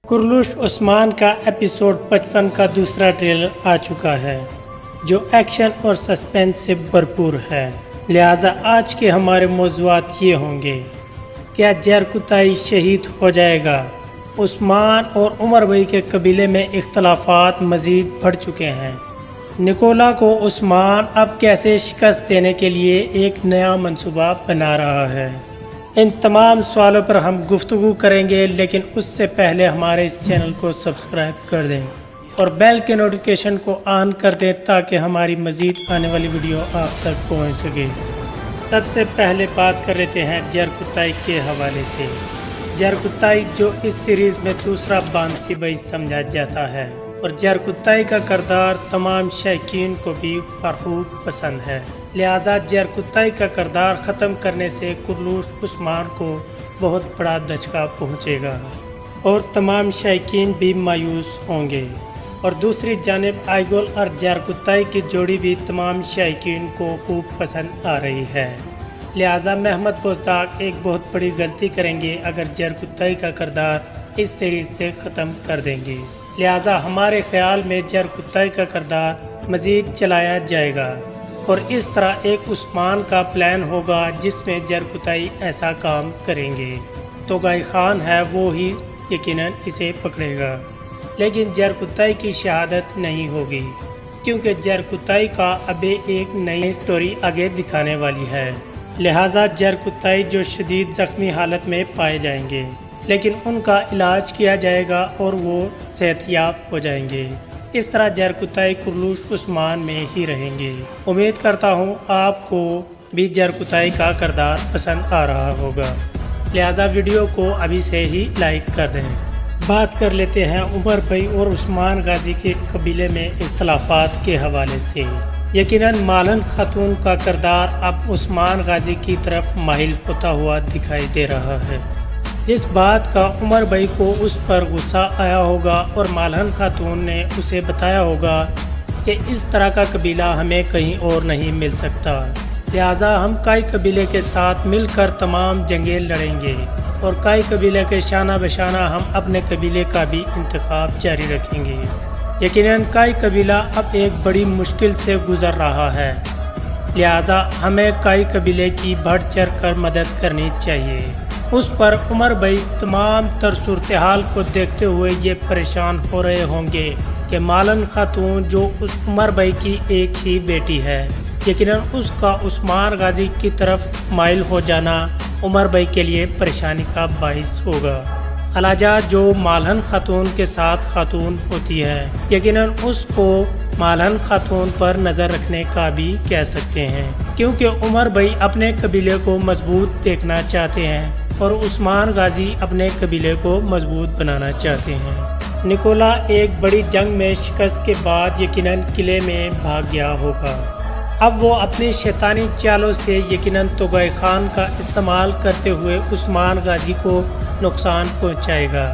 کرلوش عثمان کا ایپیسوڈ 55 کا دوسرا ٹریلر آ چکا ہے جو ایکشن اور سسپینس سے بھرپور ہے۔ لہٰذا آج کے ہمارے موضوعات یہ ہوں گے: کیا جرکتائی شہید ہو جائے گا؟ عثمان اور عمر بھائی کے قبیلے میں اختلافات مزید بڑھ چکے ہیں۔ نکولا کو عثمان اب کیسے شکست دینے کے لیے ایک نیا منصوبہ بنا رہا ہے؟ ان تمام سوالوں پر ہم گفتگو کریں گے، لیکن اس سے پہلے ہمارے اس چینل کو سبسکرائب کر دیں اور بیل کے نوٹیفیکیشن کو آن کر دیں تاکہ ہماری مزید آنے والی ویڈیو آپ تک پہنچ سکے۔ سب سے پہلے بات کر لیتے ہیں جرکتائی کے حوالے سے۔ جرکتائی جو اس سیریز میں دوسرا بامسی بھائی سمجھا جاتا ہے، اور جرکتائی کا کردار تمام شائقین کو بھی بخوب پسند ہے۔ لہٰذا جرکتائی کا کردار ختم کرنے سے کرلوش عثمان کو بہت بڑا دھچکا پہنچے گا اور تمام شائقین بھی مایوس ہوں گے، اور دوسری جانب آئیگول اور جرکتائی کی جوڑی بھی تمام شائقین کو خوب پسند آ رہی ہے۔ لہٰذا محمد بزدار ایک بہت بڑی غلطی کریں گے اگر جرکتائی کا کردار اس سیریز سے ختم کر دیں گے۔ لہٰذا ہمارے خیال میں جرکتائی کا کردار مزید چلایا جائے گا، اور اس طرح ایک عثمان کا پلان ہوگا جس میں جرکتائی ایسا کام کریں گے تو گائی خان ہے وہ ہی یقیناً اسے پکڑے گا، لیکن جرکتائی کی شہادت نہیں ہوگی، کیونکہ جرکتائی کا ابھی ایک نئی سٹوری آگے دکھانے والی ہے۔ لہٰذا جرکتائی جو شدید زخمی حالت میں پائے جائیں گے، لیکن ان کا علاج کیا جائے گا اور وہ صحت یاب ہو جائیں گے۔ اس طرح جرکتائی کرلوش عثمان میں ہی رہیں گے۔ امید کرتا ہوں آپ کو بھی جرکتائی کا کردار پسند آ رہا ہوگا، لہٰذا ویڈیو کو ابھی سے ہی لائک کر دیں۔ بات کر لیتے ہیں عمر بھائی اور عثمان غازی کے قبیلے میں اختلافات کے حوالے سے۔ یقیناً مالن خاتون کا کردار اب عثمان غازی کی طرف مائل ہوتا ہوا دکھائی دے رہا ہے، جس بات کا عمر بھائی کو اس پر غصہ آیا ہوگا، اور مالن خاتون نے اسے بتایا ہوگا کہ اس طرح کا قبیلہ ہمیں کہیں اور نہیں مل سکتا، لہٰذا ہم کائی قبیلے کے ساتھ مل کر تمام جنگیں لڑیں گے، اور کائی قبیلے کے شانہ بشانہ ہم اپنے قبیلے کا بھی انتخاب جاری رکھیں گے۔ یقیناً کائی قبیلہ اب ایک بڑی مشکل سے گزر رہا ہے، لہٰذا ہمیں کائی قبیلے کی بڑھ چڑھ کر مدد کرنی چاہیے۔ اس پر عمر بھائی تمام تر صورتحال کو دیکھتے ہوئے یہ پریشان ہو رہے ہوں گے کہ مالن خاتون جو اس عمر بھائی کی ایک ہی بیٹی ہے، یقیناً اس کا عثمان غازی کی طرف مائل ہو جانا عمر بھائی کے لیے پریشانی کا باعث ہوگا۔ علاجہ جو مالن خاتون کے ساتھ خاتون ہوتی ہے، یقیناً اس کو مالن خاتون پر نظر رکھنے کا بھی کہہ سکتے ہیں، کیونکہ عمر بھائی اپنے قبیلے کو مضبوط دیکھنا چاہتے ہیں اور عثمان غازی اپنے قبیلے کو مضبوط بنانا چاہتے ہیں۔ نکولا ایک بڑی جنگ میں شکست کے بعد یقیناً قلعے میں بھاگ گیا ہوگا۔ اب وہ اپنی شیطانی چالوں سے یقیناً توغائی خان کا استعمال کرتے ہوئے عثمان غازی کو نقصان پہنچائے گا،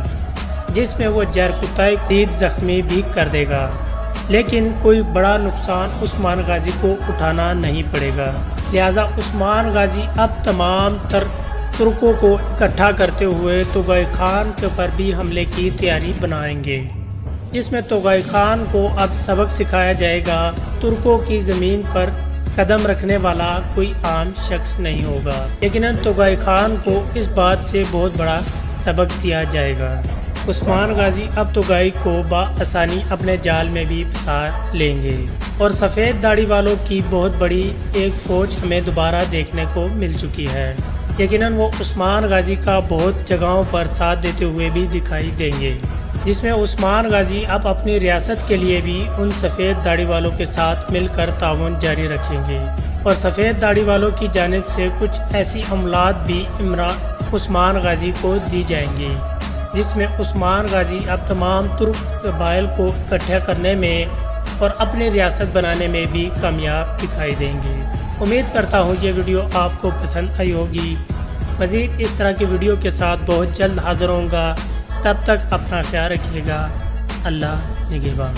جس میں وہ جرکتائی کو شدید زخمی بھی کر دے گا، لیکن کوئی بڑا نقصان عثمان غازی کو اٹھانا نہیں پڑے گا۔ لہٰذا عثمان غازی اب تمام تر ترکوں کو اکٹھا کرتے ہوئے توغائی خان کے پر بھی حملے کی تیاری بنائیں گے، جس میں توغائی خان کو اب سبق سکھایا جائے گا۔ ترکوں کی زمین پر قدم رکھنے والا کوئی عام شخص نہیں ہوگا، یقیناً توغائی خان کو اس بات سے بہت بڑا سبق دیا جائے گا۔ عثمان غازی اب توغائی کو بآسانی اپنے جال میں بھی پھنسا لیں گے، اور سفید داڑھی والوں کی بہت بڑی ایک فوج ہمیں دوبارہ دیکھنے کو مل چکی ہے۔ یقیناً وہ عثمان غازی کا بہت جگہوں پر ساتھ دیتے ہوئے بھی دکھائی دیں گے، جس میں عثمان غازی اب اپنی ریاست کے لیے بھی ان سفید داڑھی والوں کے ساتھ مل کر تعاون جاری رکھیں گے، اور سفید داڑھی والوں کی جانب سے کچھ ایسی عملات بھی عثمان غازی کو دی جائیں گی، جس میں عثمان غازی اب تمام ترک قبائل کو اکٹھا کرنے میں اور اپنی ریاست بنانے میں بھی کامیاب دکھائی دیں گے۔ امید کرتا ہوں یہ ویڈیو آپ کو پسند آئی ہوگی۔ مزید اس طرح کی ویڈیو کے ساتھ بہت جلد حاضر ہوں گا، تب تک اپنا خیال رکھیے گا۔ اللہ نگہبان۔